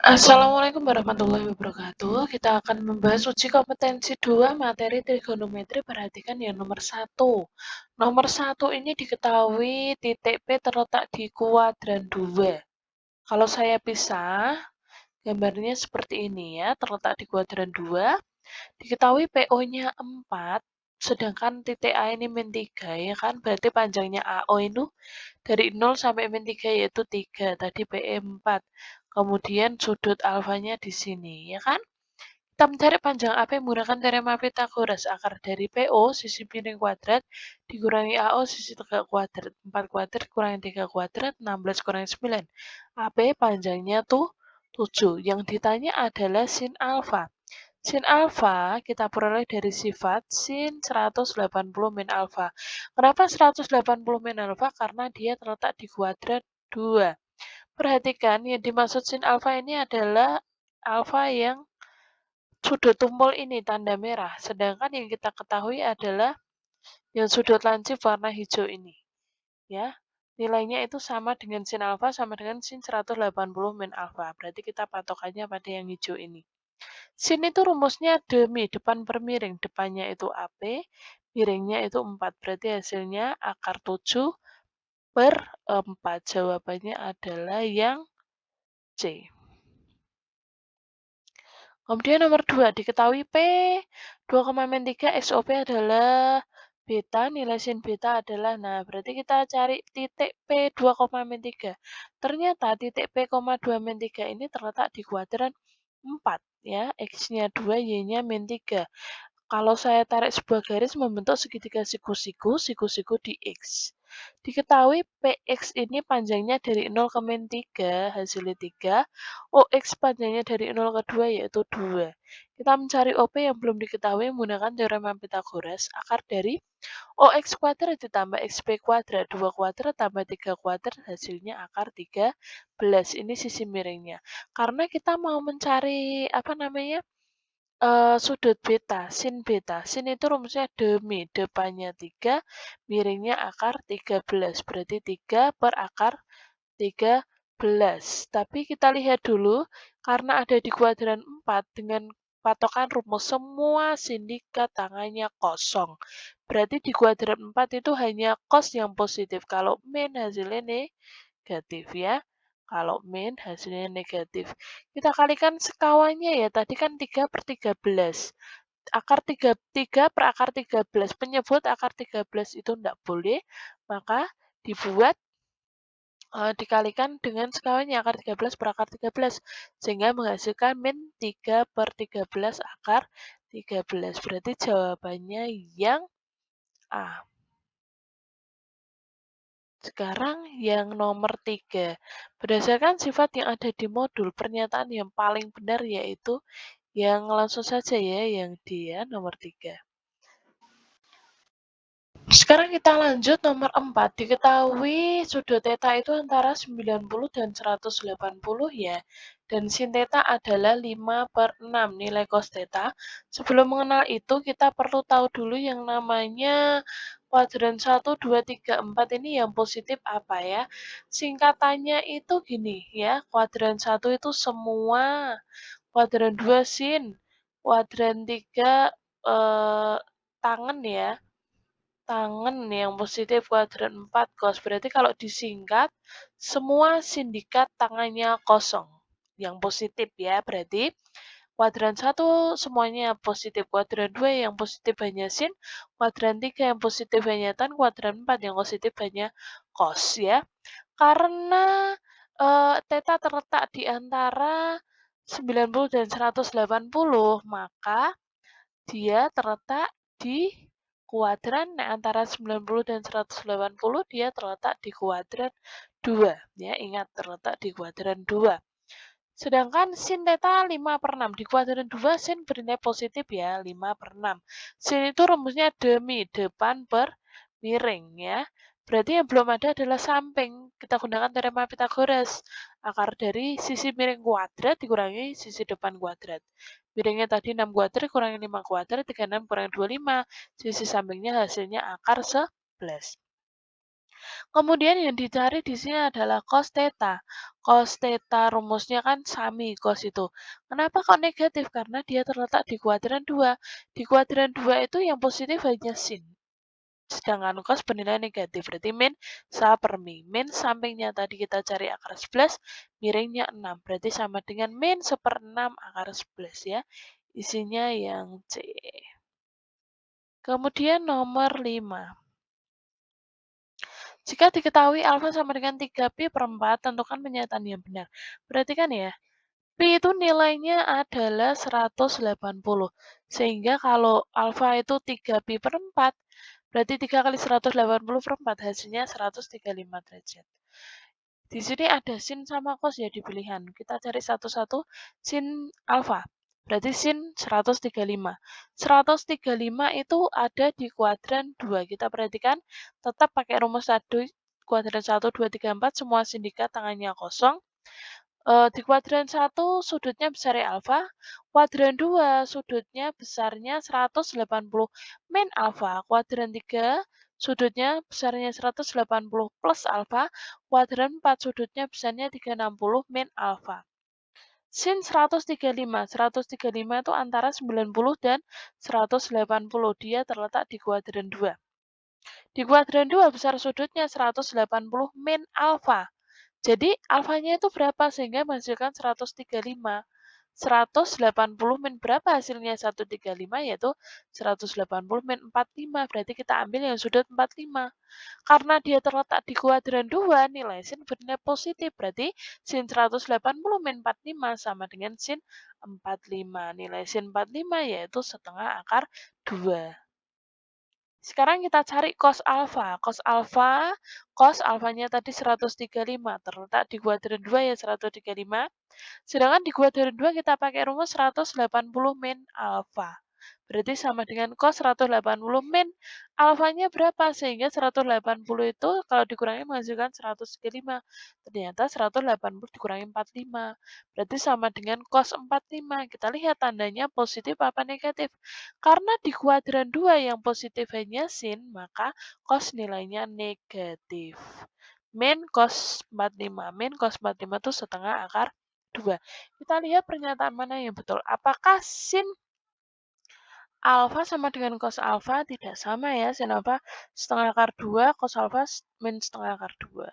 Assalamualaikum warahmatullahi wabarakatuh. Kita akan membahas uji kompetensi 2 materi trigonometri. Perhatikan yang nomor 1. Nomor 1 ini diketahui titik P terletak di kuadran 2. Kalau saya pisah, gambarnya seperti ini ya, terletak di kuadran 2. Diketahui PO-nya 4, sedangkan titik A ini min 3, ya kan? Berarti panjangnya AO itu dari 0 sampai min 3 yaitu 3, tadi PE 4. Kemudian sudut alfanya di sini, ya kan? Kita mencari panjang AP menggunakan teorema Pythagoras. Akar dari PO, sisi miring kuadrat, dikurangi AO, sisi tegak kuadrat. 4 kuadrat kurangi 3 kuadrat, 16 kurangi 9. AP panjangnya tuh 7. Yang ditanya adalah sin alfa. Sin alfa kita peroleh dari sifat sin 180 min alfa. Kenapa 180 min alfa? Karena dia terletak di kuadrat 2. Perhatikan yang dimaksud sin alfa ini adalah alfa yang sudut tumpul ini tanda merah. Sedangkan yang kita ketahui adalah yang sudut lancip warna hijau ini. Ya, nilainya itu sama dengan sin alfa sama dengan sin 180 min alfa. Berarti kita patokannya pada yang hijau ini. Sin itu rumusnya demi, depan per miring. Depannya itu AP, miringnya itu 4. Berarti hasilnya akar 7 per 4. Jawabannya adalah yang C. Kemudian nomor 2, diketahui P 2,3 SOP adalah beta, nilai sin beta adalah, nah berarti kita cari titik P 2,3. Ternyata titik P, 2,3 ini terletak di kuadran 4 ya, X-nya 2, Y-nya min 3. Kalau saya tarik sebuah garis membentuk segitiga siku-siku, siku-siku di X. Diketahui PX ini panjangnya dari 0 ke min 3, hasilnya 3. OX panjangnya dari 0 ke 2, yaitu 2. Kita mencari OP yang belum diketahui menggunakan teorema Pythagoras. Akar dari OX kuadrat ditambah XP kuadrat. 2 kuadrat tambah 3 kuadrat, hasilnya akar 13. Ini sisi miringnya. Karena kita mau mencari, sudut beta, sin beta. Sin itu rumusnya demi, depannya 3, miringnya akar 13. Berarti 3 per akar 13. Tapi kita lihat dulu, karena ada di kuadran 4 dengan patokan rumus semua sindikat tangannya kosong. Berarti di kuadran 4 itu hanya cos yang positif. Kalau min hasilnya negatif ya. Kalau min hasilnya negatif. Kita kalikan sekawannya ya. Tadi kan 3 per 13. Akar 3 per akar 13. Penyebut akar 13 itu tidak boleh. Maka dibuat dikalikan dengan sekawannya akar 13 per akar 13. Sehingga menghasilkan min 3 per 13 akar 13. Berarti jawabannya yang A. Sekarang yang nomor 3. Berdasarkan sifat yang ada di modul, pernyataan yang paling benar yaitu yang langsung saja ya, yang D ya, nomor 3. Sekarang kita lanjut nomor 4. Diketahui sudut theta itu antara 90 dan 180 ya. Dan sin theta adalah 5 per 6 nilai cos theta. Sebelum mengenal itu, kita perlu tahu dulu yang namanya kuadran 1, 2, 3, 4 ini yang positif apa ya. Singkatannya itu gini ya, kuadran 1 itu semua, kuadran 2 sin, kuadran 3 tangen ya. Tangen yang positif kuadran 4 cos. Berarti kalau disingkat, semua sindikat tangannya kosong. Yang positif ya, berarti kuadran 1 semuanya positif. Kuadran 2 yang positif hanya sin. Kuadran 3 yang positif hanya tan. Kuadran 4 yang positif hanya cos ya. Karena theta terletak di antara 90 dan 180, maka dia terletak di kuadran antara 90 dan 180, dia terletak di kuadran 2. Ya, ingat terletak di kuadran 2. Sedangkan sin theta 5 per 6. Di kuadran 2 sin bernilai positif ya, 5 per 6. Sin itu rumusnya demi, depan per miring ya. Berarti yang belum ada adalah samping. Kita gunakan teorema Pythagoras. Akar dari sisi miring kuadrat dikurangi sisi depan kuadrat. Miringnya tadi 6 kuadrat kurangi 5 kuadrat, 36 kurangi 25. Sisi sampingnya hasilnya akar 11. Kemudian yang dicari di sini adalah cos theta. Cos theta rumusnya kan sami cos itu. Kenapa kok negatif? Karena dia terletak di kuadran 2. Di kuadran 2 itu yang positif hanya sin. Sedangkan cos bernilai negatif. Berarti min per mi. Min sampingnya tadi kita cari akar 11, miringnya 6. Berarti sama dengan min 1/6 akar 11 ya. Isinya yang C. Kemudian nomor 5. Jika diketahui alfa sama dengan 3pi per 4, tentukan pernyataan yang benar. Perhatikan ya, pi itu nilainya adalah 180. Sehingga kalau alfa itu 3pi per 4, berarti 3 kali 180 per 4, hasilnya 135 derajat. Di sini ada sin sama cos ya di pilihan. Kita cari satu-satu. Sin alfa. Berarti sin 135. 135 itu ada di kuadran 2. Kita perhatikan tetap pakai rumus tadi. Kuadran 1, 2, 3, 4. Semua sindikat tangannya kosong. Di kuadran 1 sudutnya besar alfa. Kuadran 2 sudutnya besarnya 180 min alfa. Kuadran 3 sudutnya besarnya 180 plus alfa. Kuadran 4 sudutnya besarnya 360 min alfa. Sin 135. 135 itu antara 90 dan 180. Dia terletak di kuadran 2. Di kuadran 2 besar sudutnya 180 min alfa. Jadi alfanya itu berapa sehingga menghasilkan 135. 180 min berapa hasilnya 135 yaitu 180 min 45. Berarti kita ambil yang sudut 45. Karena dia terletak di kuadran 2, nilai sin bernilai positif. Berarti sin 180 min 45 sama dengan sin 45. Nilai sin 45 yaitu setengah akar 2. Sekarang kita cari cos alfa. Cos alfanya tadi 135, terletak di kuadran 2 ya 135. Sedangkan di kuadran 2 kita pakai rumus 180 min alfa. Berarti sama dengan cos 180 min alfanya berapa? Sehingga 180 itu kalau dikurangi menghasilkan 135. Ternyata 180 dikurangi 45. Berarti sama dengan cos 45. Kita lihat tandanya positif apa negatif. Karena di kuadran 2 yang positif hanya sin, maka cos nilainya negatif. Min cos 45. Min cos 45 itu setengah akar 2. Kita lihat pernyataan mana yang betul. Apakah sin alfa sama dengan cos alfa? Tidak sama ya. Sin alfa setengah akar 2, cos alfa min setengah akar 2.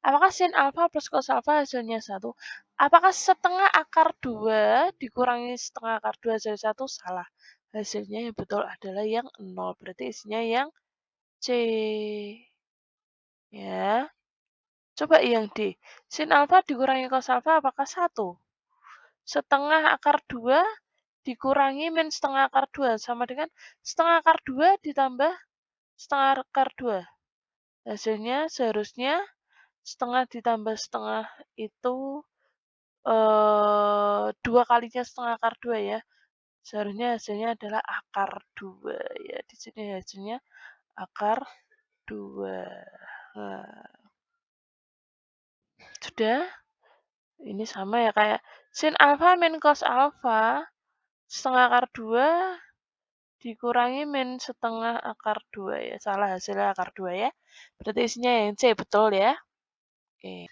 Apakah sin alfa plus cos alfa hasilnya 1? Apakah setengah akar 2 dikurangi setengah akar 2 hasil 1? Salah. Hasilnya yang betul adalah yang 0. Berarti isinya yang C. Ya. Coba yang D. Sin alfa dikurangi cos alfa apakah 1? Setengah akar 2 dikurangi min setengah akar 2 sama dengan setengah akar 2 ditambah setengah akar 2. Hasilnya seharusnya setengah ditambah setengah itu 2 kalinya setengah akar 2 ya. Seharusnya hasilnya adalah akar 2 ya. Di sini hasilnya akar 2. Nah, sudah. Ini sama ya kayak sin alfa min cos alfa setengah akar 2 dikurangi min setengah akar 2 ya. Salah hasilnya akar 2 ya. Berarti isinya yang C, betul ya. Oke.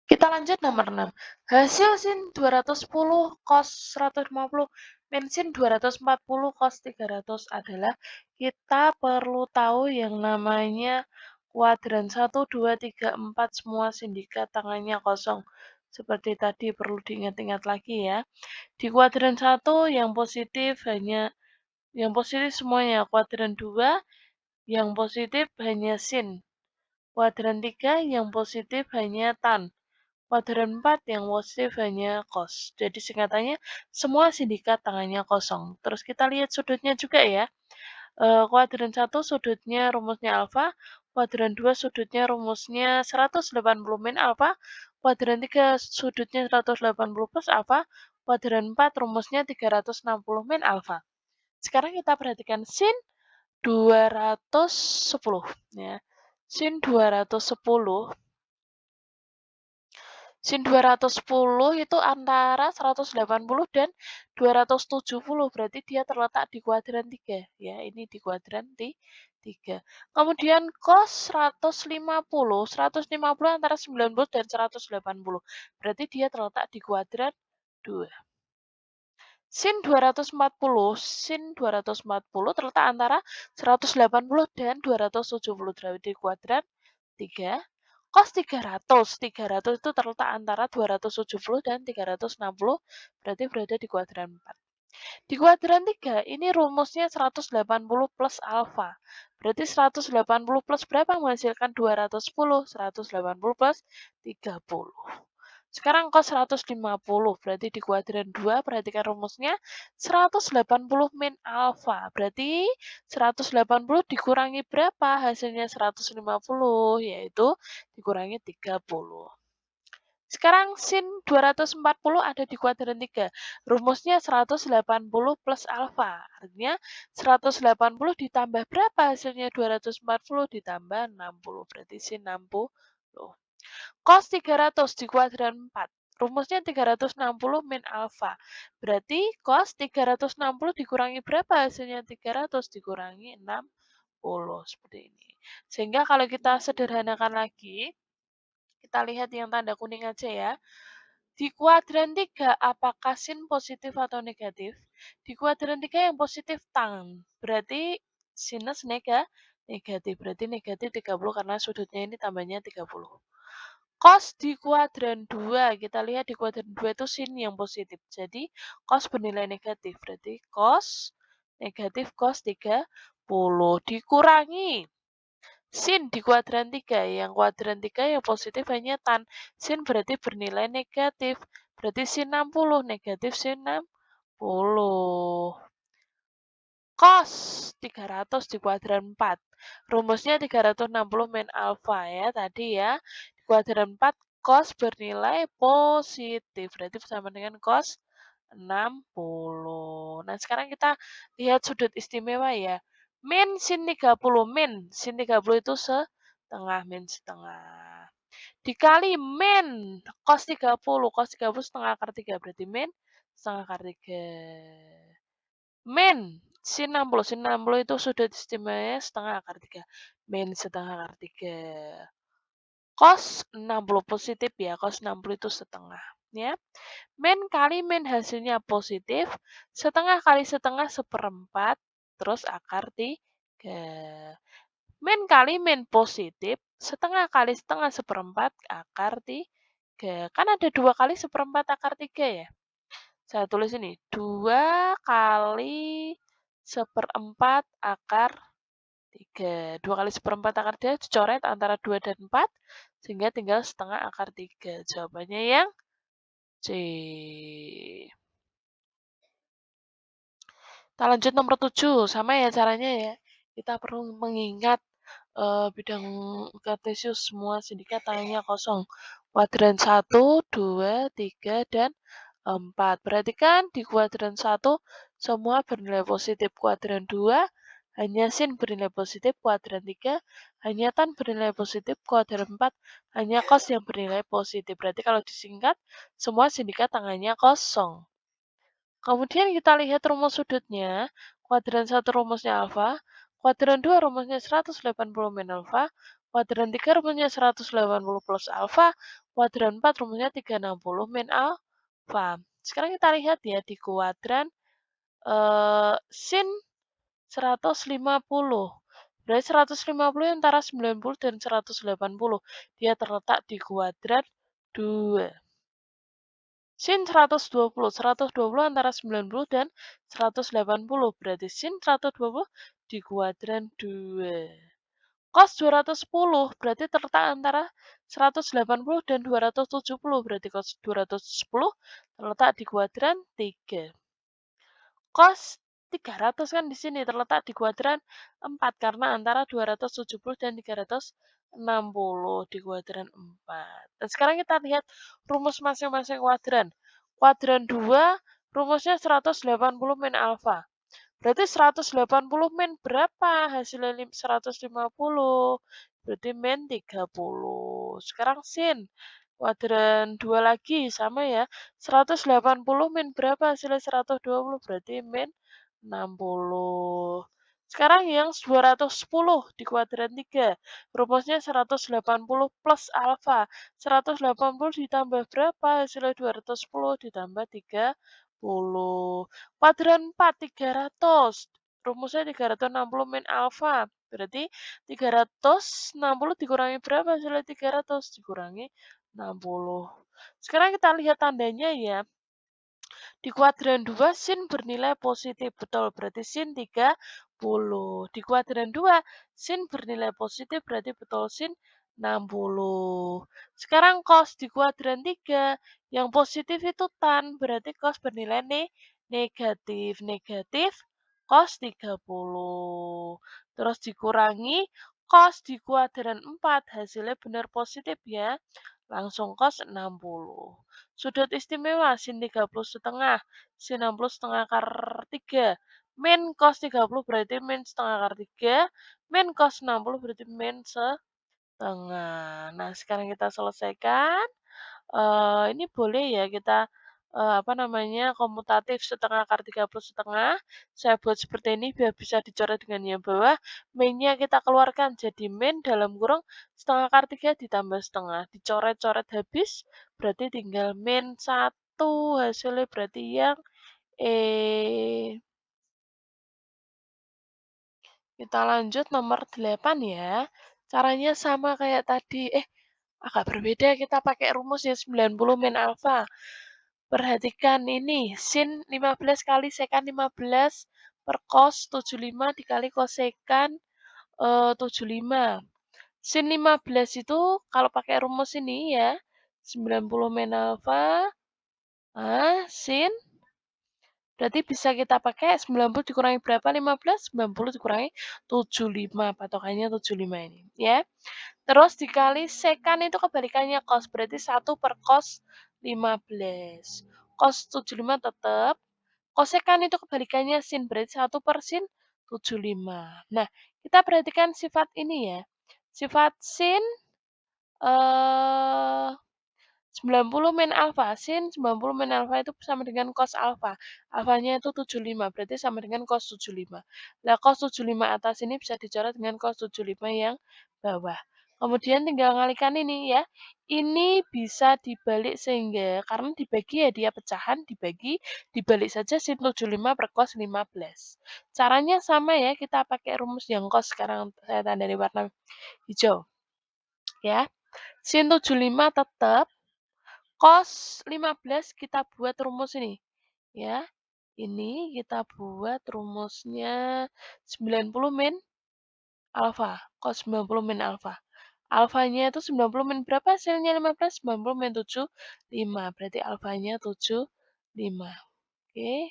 Kita lanjut nomor 6. Hasil sin 210 cos 150 min sin 240 cos 300 adalah kita perlu tahu yang namanya kuadran 1, 2, 3, 4 semua sindikat tangannya kosong. Seperti tadi perlu diingat-ingat lagi ya. Di kuadran 1 yang positif semuanya. Kuadran 2 yang positif hanya sin. Kuadran 3 yang positif hanya tan. Kuadran 4 yang positif hanya cos. Jadi singkatannya semua sindikat tangannya kosong. Terus kita lihat sudutnya juga ya. Kuadran 1 sudutnya rumusnya alfa. Kuadran 2 sudutnya rumusnya 180 min alfa. Kuadran 3 sudutnya 180 plus alfa. Kuadran 4 rumusnya 360 min alfa. Sekarang kita perhatikan sin 210 ya. Sin 210 Sin 210 itu antara 180 dan 270, berarti dia terletak di kuadran 3 ya, ini di kuadran 3. Kemudian cos 150 antara 90 dan 180, berarti dia terletak di kuadran 2. Sin 240 terletak antara 180 dan 270, berarti di kuadran 3. Cos 300 itu terletak antara 270 dan 360, berarti berada di kuadran 4. Di kuadran 3 ini rumusnya 180 plus alfa. Berarti 180 plus berapa menghasilkan 210? 180 plus 30. Sekarang cos 150, berarti di kuadran 2, perhatikan rumusnya 180 min alfa. Berarti 180 dikurangi berapa? Hasilnya 150, yaitu dikurangi 30. Sekarang sin 240 ada di kuadran 3. Rumusnya 180 plus alfa. Artinya 180 ditambah berapa hasilnya? 240 ditambah 60. Berarti sin 60. Cos 300 di kuadran 4. Rumusnya 360 min alfa. Berarti cos 360 dikurangi berapa hasilnya? 300 dikurangi 60. Seperti ini. Sehingga kalau kita sederhanakan lagi, kita lihat yang tanda kuning aja ya. Di kuadran 3, apakah sin positif atau negatif? Di kuadran 3 yang positif tan. Berarti sinus negatif. Berarti negatif 30 karena sudutnya ini tambahnya 30. Cos di kuadran 2, kita lihat di kuadran 2 itu sin yang positif. Jadi cos bernilai negatif. Berarti cos negatif cos 30 dikurangi sin di kuadran 3. Yang kuadran 3 yang positif hanya tan. Sin berarti bernilai negatif. Berarti sin 60 negatif sin 60. Cos 300 di kuadran 4. Rumusnya 360 min alfa ya tadi ya. Di kuadran 4 cos bernilai positif. Berarti sama dengan cos 60. Nah, sekarang kita lihat sudut istimewa ya. Min sin 30. Min sin 30 itu setengah. Min setengah. Dikali min cos 30. Cos 30 setengah akar 3. Berarti min setengah akar 3. Min sin 60. Sin 60 itu sudut istimewanya setengah akar 3. Min setengah akar 3. Cos 60 positif ya. Cos 60 itu setengah. Ya. Min kali min hasilnya positif. Setengah kali setengah seperempat. Terus akar 3. Min kali min positif. Setengah kali setengah seperempat akar 3. Kan ada 2 kali seperempat akar 3 ya. Saya tulis ini, 2 kali seperempat akar 3. 2 kali seperempat akar 3 dicoret antara 2 dan 4, sehingga tinggal setengah akar 3. Jawabannya yang C. Kita lanjut nomor 7, sama ya caranya ya. Kita perlu mengingat bidang kartesius semua sindikat tangannya kosong. Kuadran 1, 2, 3, dan 4. Perhatikan di kuadran 1 semua bernilai positif. Kuadran 2 hanya sin bernilai positif. Kuadran 3 hanya tan bernilai positif. Kuadran 4 hanya cos yang bernilai positif. Berarti kalau disingkat semua sindikat tangannya kosong. Kemudian kita lihat rumus sudutnya. Kuadran 1 rumusnya alfa. Kuadran 2 rumusnya 180 min alfa. Kuadran 3 rumusnya 180 plus alfa. Kuadran 4 rumusnya 360 min alfa. Sekarang kita lihat ya di kuadran sin 150. Berarti 150 antara 90 dan 180. Dia terletak di kuadran 2. Sin 120 antara 90 dan 180. Berarti sin 120 di kuadran 2. Cos 210 berarti terletak antara 180 dan 270. Berarti cos 210 terletak di kuadran 3. Cos 300 kan di sini terletak di kuadran 4 karena antara 270 dan 360 di kuadran 4. Dan sekarang kita lihat rumus masing-masing kuadran. Kuadran 2 rumusnya 180 min alfa. Berarti 180 min berapa? Hasilnya 150. Berarti min 30. Sekarang sin. Kuadran 2 lagi, sama ya. 180 min berapa hasilnya 120, berarti min 60. Sekarang yang 210 di kuadran 3. Rumusnya 180 plus alfa. 180 ditambah berapa? Hasilnya 210 ditambah 30. Kuadran 4, 300. Rumusnya 360 min alfa. Berarti 360 dikurangi berapa? Hasilnya 300 dikurangi 60. Sekarang kita lihat tandanya ya. Di kuadran 2 sin bernilai positif. Betul, berarti sin 30. Di kuadran 2 sin bernilai positif berarti betul sin 60. Sekarang cos di kuadran 3 yang positif itu tan, berarti cos bernilai negatif. Negatif cos 30. Terus dikurangi cos di kuadran 4 hasilnya benar positif ya. Langsung cos 60. Sudut istimewa sin 30 setengah, sin 60 setengah akar 3. Min cos 30 berarti min setengah akar 3. Min cos 60 berarti min setengah. Nah, sekarang kita selesaikan. Ini boleh ya kita, apa namanya, komutatif setengah akar 30 setengah. Saya buat seperti ini biar bisa dicoret dengan yang bawah. Min-nya kita keluarkan jadi min dalam kurung setengah akar 3 ditambah setengah. Dicoret-coret habis, berarti tinggal min 1. Hasilnya berarti yang E. Kita lanjut nomor 8 ya. Caranya sama kayak tadi. Agak berbeda, kita pakai rumus yang 90 min alfa. Perhatikan ini, sin 15 kali sekan 15 per cos 75 dikali kosekan 75. Sin 15 itu kalau pakai rumus ini ya, 90 min alfa, sin, berarti bisa kita pakai 90 dikurangi berapa? 15, 90 dikurangi 75, patokannya 75 ini, ya. Terus dikali sekan itu kebalikannya cos, berarti 1 per cos 15. Cos 75 tetap. Kosekan itu kebalikannya sin, berarti 1 per sin 75. Nah, kita perhatikan sifat ini ya. Sifat sin eh 90 min alfa. Sin 90 min alfa itu sama dengan cos alfa. Alfanya itu 75, berarti sama dengan cos 75. Nah, cos 75 atas ini bisa dicoret dengan cos 75 yang bawah. Kemudian tinggal ngalikan ini ya. Ini bisa dibalik sehingga, karena dibagi ya dia pecahan, dibalik saja sin 75 per cos 15. Caranya sama ya, kita pakai rumus yang cos sekarang saya tanda di warna hijau. Ya, sin 75 tetap. Cos 15 kita buat rumus ini, ya. Ini kita buat rumusnya 90 min alfa, cos 90 min alfa. Alfanya itu 90 min berapa hasilnya 15? 90 min 75, berarti alfanya 75. Oke.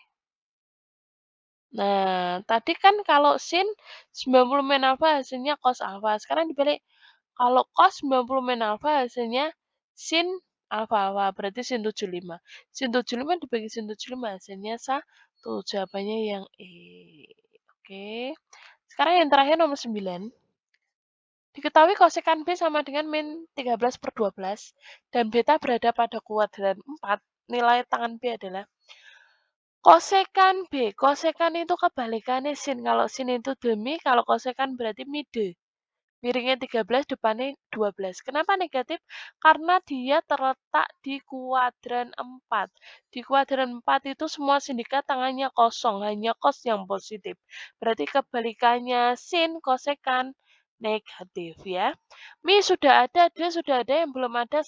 Nah, tadi kan kalau sin 90 min alfa hasilnya cos alfa. Sekarang dibalik. Kalau cos 90 min alfa hasilnya sin alfa alfa, berarti sin 75. Sin 75 dibagi sin 75 hasilnya 1. Jawabannya yang E. Oke. Sekarang yang terakhir nomor 9. Diketahui kosekan B sama dengan min 13 per 12 dan beta berada pada kuadran 4. Nilai tangan B adalah kosekan B. Kosekan itu kebalikannya sin. Kalau sin itu demi, kalau kosekan berarti mide. Miringnya 13, depannya 12. Kenapa negatif? Karena dia terletak di kuadran 4. Di kuadran 4 itu semua sindikat tangannya kosong, hanya kos yang positif. Berarti kebalikannya sin kosekan negatif ya. Mi sudah ada, D sudah ada, yang belum ada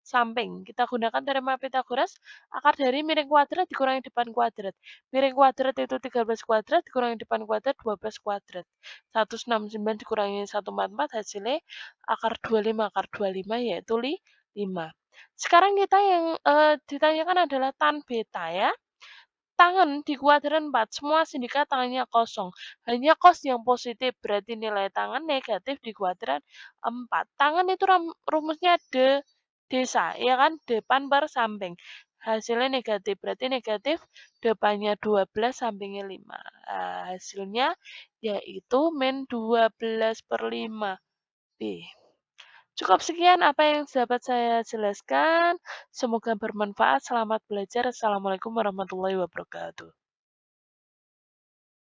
samping. Kita gunakan teorema Pitagoras, akar dari miring kuadrat dikurangi depan kuadrat. Miring kuadrat itu 13 kuadrat dikurangi depan kuadrat 12 kuadrat. 169 dikurangi 144 hasilnya akar 25. Akar 25 yaitu 5. Sekarang kita yang ditanyakan adalah tan beta ya. Tangan di kuadran 4, semua sindikat tangannya kosong. Hanya kos yang positif, berarti nilai tangan negatif di kuadran 4. Tangan itu rumusnya desa, ya kan? Depan per samping. Hasilnya negatif, berarti negatif depannya 12, sampingnya 5. Nah, hasilnya yaitu min 12 per 5. B. Cukup sekian apa yang dapat saya jelaskan, semoga bermanfaat. Selamat belajar. Assalamualaikum warahmatullahi wabarakatuh.